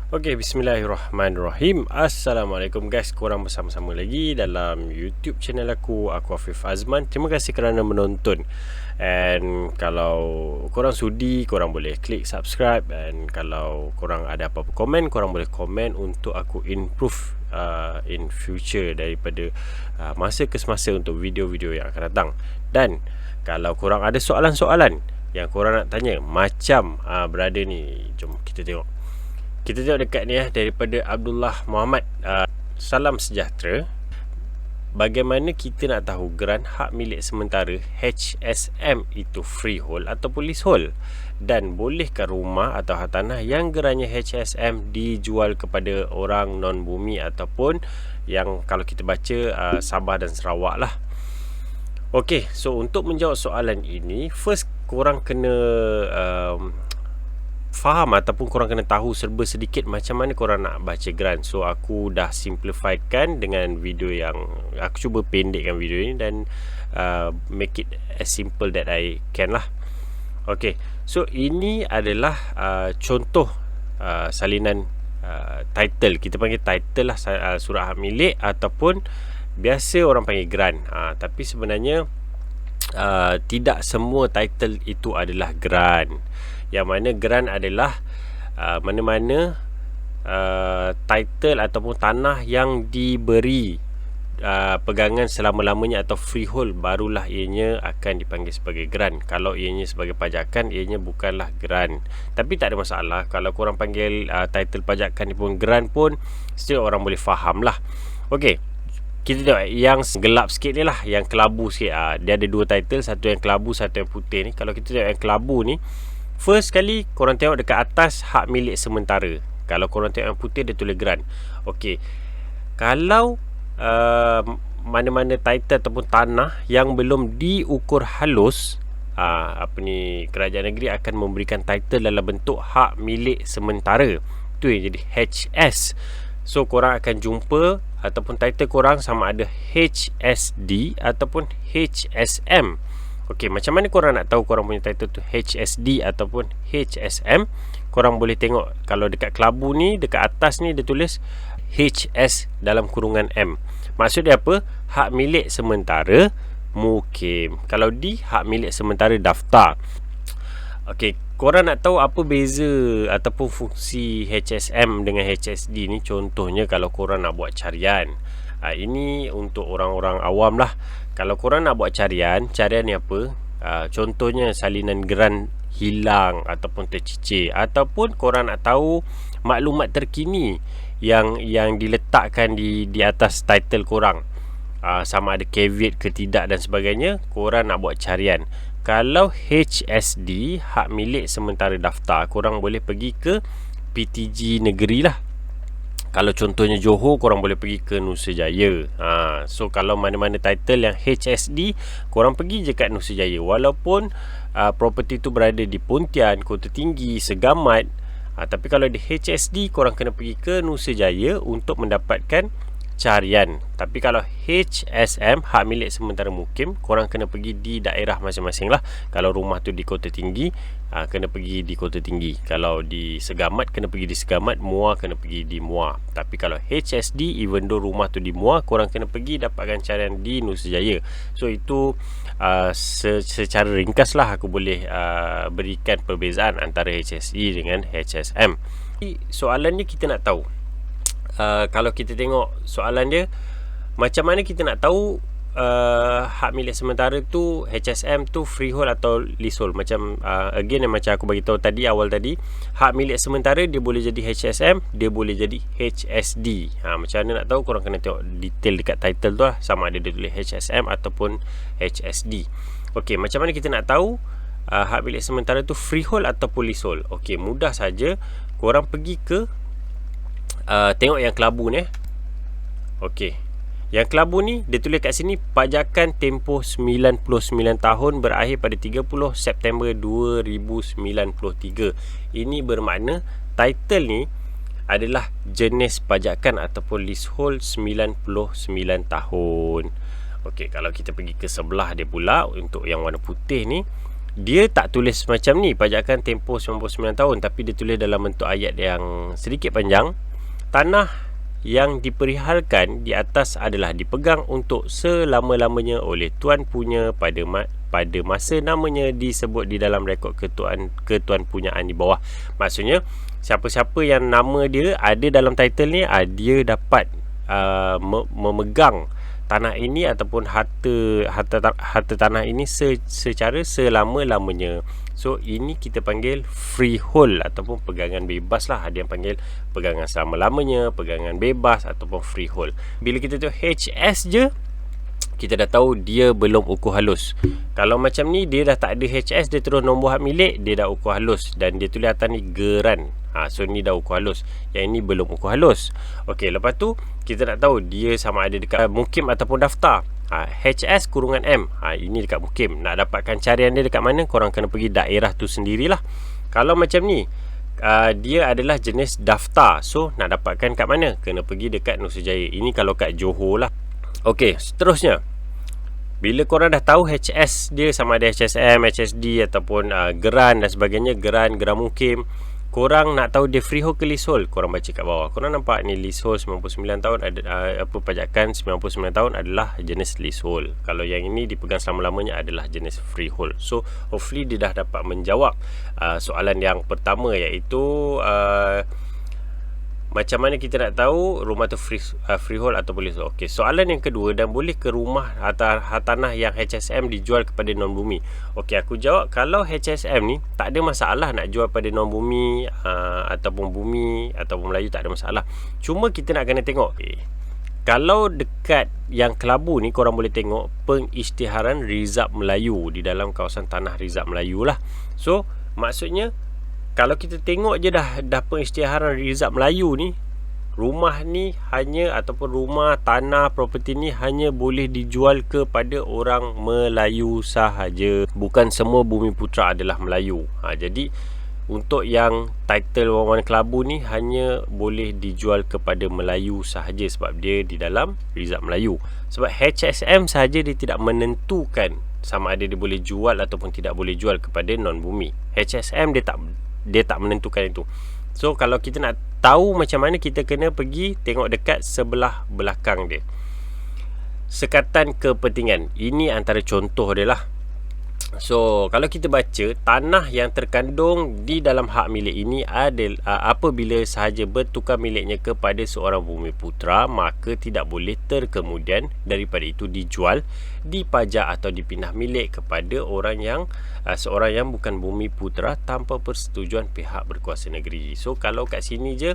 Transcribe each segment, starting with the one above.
Okey, bismillahirrahmanirrahim. Assalamualaikum guys, korang bersama-sama lagi dalam YouTube channel aku Afif Azman. Terima kasih kerana menonton. And kalau korang sudi, korang boleh klik subscribe. And kalau korang ada apa-apa komen, korang boleh komen untuk aku improve in future daripada masa ke semasa untuk video-video yang akan datang. Dan kalau korang ada soalan-soalan yang korang nak tanya, macam berada ni, jom kita tengok. Kita tengok dekat ni daripada Abdullah Muhammad. Salam sejahtera. Bagaimana kita nak tahu geran hak milik sementara HSM itu freehold ataupun leasehold? Dan bolehkah rumah atau hak tanah yang gerannya HSM dijual kepada orang non-bumi ataupun yang kalau kita baca Sabah dan Sarawak lah. Okey, so untuk menjawab soalan ini, first korang kena faham ataupun korang kena tahu serba sedikit macam mana korang nak baca geran. So aku dah simplifiedkan dengan video yang aku cuba pendekkan video ini dan make it as simple that I can lah. Okay, so ini adalah contoh salinan title. Kita panggil title lah, surat hak milik ataupun biasa orang panggil geran. Tapi sebenarnya tidak semua title itu adalah geran. Yang mana geran adalah mana-mana title ataupun tanah yang diberi pegangan selama-lamanya atau freehold, barulah ianya akan dipanggil sebagai geran. Kalau ianya sebagai pajakan, ianya bukanlah geran. Tapi tak ada masalah kalau korang panggil title pajakan ni pun geran pun, still orang boleh faham lah. Okey, kita tengok yang gelap sikit ni lah, yang kelabu sikit. Dia ada dua title, satu yang kelabu, satu yang putih ni. Kalau kita tengok yang kelabu ni, first kali korang tengok dekat atas hak milik sementara. Kalau korang tengok yang putih, dia tulis geran. Okey, kalau mana-mana title ataupun tanah yang belum diukur halus, kerajaan negeri akan memberikan title dalam bentuk hak milik sementara. Tu yang jadi HS. So korang akan jumpa ataupun title korang sama ada HSD ataupun HSM. Okey, macam mana korang nak tahu korang punya title tu HSD ataupun HSM? Korang boleh tengok kalau dekat kelabu ni, dekat atas ni dia tulis HS dalam kurungan M. Maksud dia apa? Hak milik sementara mukim. Kalau D, hak milik sementara daftar. Okey, korang nak tahu apa beza ataupun fungsi HSM dengan HSD ni? Contohnya kalau korang nak buat carian. Ini untuk orang-orang awam lah. Kalau korang nak buat carian ni apa? Contohnya salinan geran hilang ataupun tercicir, ataupun korang nak tahu maklumat terkini yang diletakkan di atas title korang, sama ada caveat ke tidak dan sebagainya. Korang nak buat carian. Kalau HSD, hak milik sementara daftar, korang boleh pergi ke PTG negeri lah. Kalau contohnya Johor, korang boleh pergi ke Nusa Jaya. So kalau mana-mana title yang HSD, korang pergi je kat Nusa Jaya. Walaupun property tu berada di Pontian, Kota Tinggi, Segamat, tapi kalau di HSD, korang kena pergi ke Nusa Jaya untuk mendapatkan carian. Tapi kalau HSM, hak milik sementara mukim, korang kena pergi di daerah masing-masing lah. Kalau rumah tu di Kota Tinggi, kena pergi di Kota Tinggi. Kalau di Segamat, kena pergi di Segamat. Muar, kena pergi di Muar. Tapi kalau HSD, even though rumah tu di Muar, korang kena pergi dapatkan carian di Nusa Jaya. So itu secara ringkas lah aku boleh berikan perbezaan antara HSD dengan HSM. Soalannya kita nak tahu, kalau kita tengok soalan dia, macam mana kita nak tahu hak milik sementara tu HSM tu freehold atau leasehold? Macam again macam aku bagi tahu tadi, awal tadi, hak milik sementara dia boleh jadi HSM, dia boleh jadi HSD. Macam mana nak tahu? Korang kena tengok detail dekat title tu lah, sama ada dia tulis HSM ataupun HSD. Okey, macam mana kita nak tahu hak milik sementara tu freehold ataupun leasehold? Okey, mudah saja. Korang pergi ke tengok yang kelabu ni. Okey, yang kelabu ni dia tulis kat sini, pajakan tempoh 99 tahun berakhir pada 30 September 2093. Ini bermakna title ni adalah jenis pajakan ataupun leasehold 99 tahun. Okey, kalau kita pergi ke sebelah dia pula, untuk yang warna putih ni, dia tak tulis macam ni, pajakan tempoh 99 tahun, tapi dia tulis dalam bentuk ayat yang sedikit panjang. Tanah yang diperihalkan di atas adalah dipegang untuk selama-lamanya oleh tuan punya pada masa namanya disebut di dalam rekod ketuan punyaan di bawah. Maksudnya siapa-siapa yang nama dia ada dalam title ni, dia dapat memegang tanah ini ataupun harta tanah ini secara selama-lamanya. So ini kita panggil freehold ataupun pegangan bebas lah. Ada yang panggil pegangan selama-lamanya, pegangan bebas ataupun freehold. Bila kita tu HS je, kita dah tahu dia belum ukur halus. Kalau macam ni dia dah tak ada HS, dia terus nombor hak milik, dia dah ukur halus dan dia tulis atas ni geran. So ni dah ukur halus, yang ini belum ukur halus. Okey, lepas tu kita nak tahu dia sama ada dekat mukim ataupun daftar. HS kurungan M, ini dekat mukim. Nak dapatkan carian dia dekat mana, korang kena pergi daerah tu sendirilah. Kalau macam ni, dia adalah jenis daftar, so nak dapatkan kat mana, kena pergi dekat Nusajaya. Ini kalau kat Johor lah. Okey, seterusnya, bila korang dah tahu HS dia sama ada HSM, HSD ataupun geran dan sebagainya, geran mukim, korang nak tahu dia freehold ke leasehold, korang baca kat bawah. Korang nampak ni leasehold 99 tahun ada pajakan 99 tahun adalah jenis leasehold. Kalau yang ini dipegang selama-lamanya adalah jenis freehold. So hopefully dia dah dapat menjawab soalan yang pertama, iaitu macam mana kita nak tahu rumah tu freehold ataupun leasehold. Okey, soalan yang kedua, dan boleh ke rumah atau tanah yang HSM dijual kepada non-bumi? Okey, aku jawab, kalau HSM ni tak ada masalah nak jual pada non-bumi ataupun bumi ataupun Melayu, tak ada masalah. Cuma kita nak kena tengok, kalau dekat yang Kelabu ni, korang boleh tengok pengisytiharan Rizab Melayu di dalam kawasan tanah Rizab Melayu lah. So maksudnya kalau kita tengok je dah pengisytiharan Rizab Melayu ni, rumah ni hanya ataupun rumah, tanah, properti ni hanya boleh dijual kepada orang Melayu sahaja. Bukan semua Bumi Putra adalah Melayu. Jadi untuk yang title Warna-Warna Kelabu ni hanya boleh dijual kepada Melayu sahaja sebab dia di dalam Rizab Melayu. Sebab HSM sahaja dia tidak menentukan sama ada dia boleh jual ataupun tidak boleh jual kepada non-bumi. HSM dia tak menentukan itu. So kalau kita nak tahu macam mana, kita kena pergi tengok dekat sebelah belakang dia. Sekatan kepentingan, ini antara contoh dia lah. So kalau kita baca, tanah yang terkandung di dalam hak milik ini adalah apabila sahaja bertukar miliknya kepada seorang bumi putra, maka tidak boleh terkemudian daripada itu dijual, dipajak atau dipindah milik kepada seorang yang bukan bumi putra tanpa persetujuan pihak berkuasa negeri. So kalau kat sini je,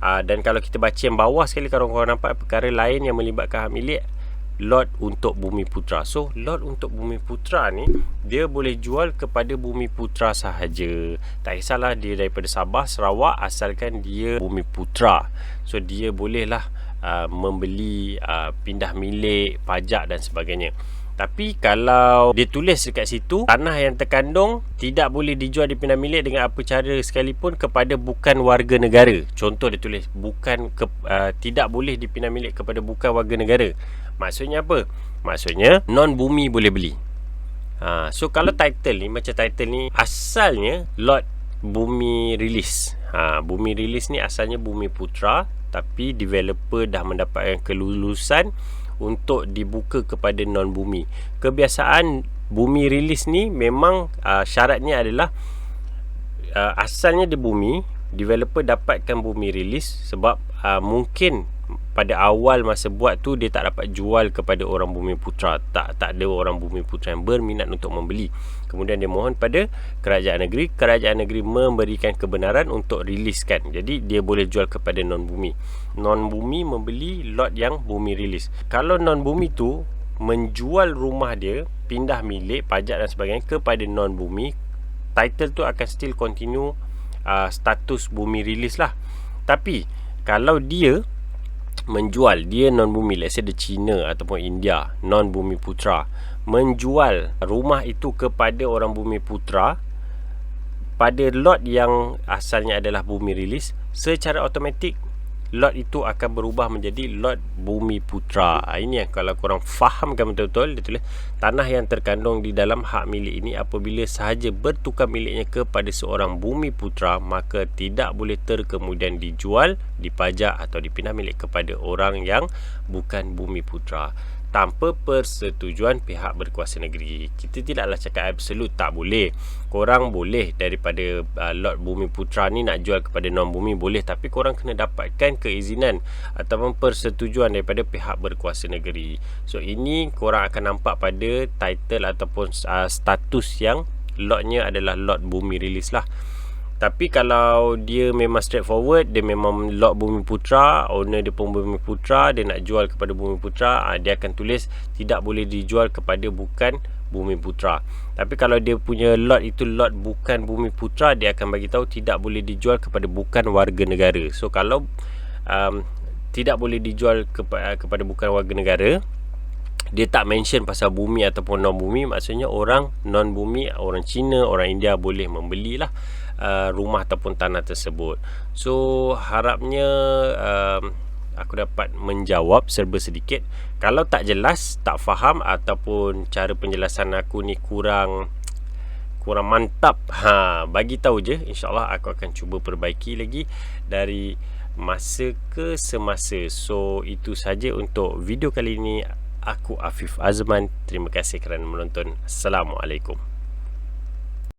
dan kalau kita baca yang bawah sekali, kalau korang nampak perkara lain yang melibatkan hak milik, lot untuk bumi putra. So lot untuk bumi putra ni dia boleh jual kepada bumi putra sahaja. Tak kisahlah dia daripada Sabah, Sarawak, asalkan dia bumi putra. So dia bolehlah membeli, pindah milik, pajak dan sebagainya. Tapi kalau dia tulis dekat situ, tanah yang terkandung tidak boleh dijual, dipindah milik dengan apa cara sekalipun kepada bukan warga negara. Contoh dia tulis tidak boleh dipindah milik kepada bukan warga negara. Maksudnya apa? Maksudnya non-bumi boleh beli. So kalau title ni, macam title ni asalnya lot bumi rilis. Bumi rilis ni asalnya bumi putra, tapi developer dah mendapatkan kelulusan untuk dibuka kepada non-bumi. Kebiasaan bumi rilis ni memang syaratnya adalah asalnya di bumi, developer dapatkan bumi rilis sebab mungkin pada awal masa buat tu dia tak dapat jual kepada orang bumi putra, tak ada orang bumi putra yang berminat untuk membeli. Kemudian dia mohon pada kerajaan negeri memberikan kebenaran untuk riliskan. Jadi dia boleh jual kepada non-bumi. Non-bumi membeli lot yang bumi rilis. Kalau non-bumi tu menjual rumah dia, pindah milik, pajak dan sebagainya kepada non-bumi, title tu akan still continue status bumi rilis lah. Tapi kalau dia menjual, dia non-bumi, let's say dia China ataupun India, non-bumi putra, menjual rumah itu kepada orang bumi putra pada lot yang asalnya adalah bumi rilis, secara automatik lot itu akan berubah menjadi lot Bumi Putra. Ini yang kalau korang fahamkan betul-betul, dia tulis tanah yang terkandung di dalam hak milik ini apabila sahaja bertukar miliknya kepada seorang Bumi Putra, maka tidak boleh kemudian dijual, dipajak atau dipindah milik kepada orang yang bukan Bumi Putra tanpa persetujuan pihak berkuasa negeri. Kita tidaklah cakap absolut tak boleh. Korang boleh daripada lot Bumi Putra ni nak jual kepada non-bumi boleh, tapi korang kena dapatkan keizinan ataupun persetujuan daripada pihak berkuasa negeri. So ini korang akan nampak pada title ataupun status yang lotnya adalah lot bumi rilis lah. Tapi kalau dia memang straightforward, dia memang lot Bumi Putra, owner dia pun Bumi Putra, dia nak jual kepada Bumi Putra, dia akan tulis tidak boleh dijual kepada bukan Bumi Putra. Tapi kalau dia punya lot itu lot bukan Bumi Putra, dia akan bagi tahu tidak boleh dijual kepada bukan warga negara. So kalau tidak boleh dijual kepada bukan warga negara, dia tak mention pasal bumi ataupun non-bumi, maksudnya orang non-bumi, orang Cina, orang India boleh membelilah rumah ataupun tanah tersebut. So harapnya aku dapat menjawab serba sedikit. Kalau tak jelas, tak faham ataupun cara penjelasan aku ni kurang mantap, bagi tahu je, insyaAllah aku akan cuba perbaiki lagi dari masa ke semasa. So itu saja untuk video kali ini. Aku Afif Azman. Terima kasih kerana menonton. Assalamualaikum.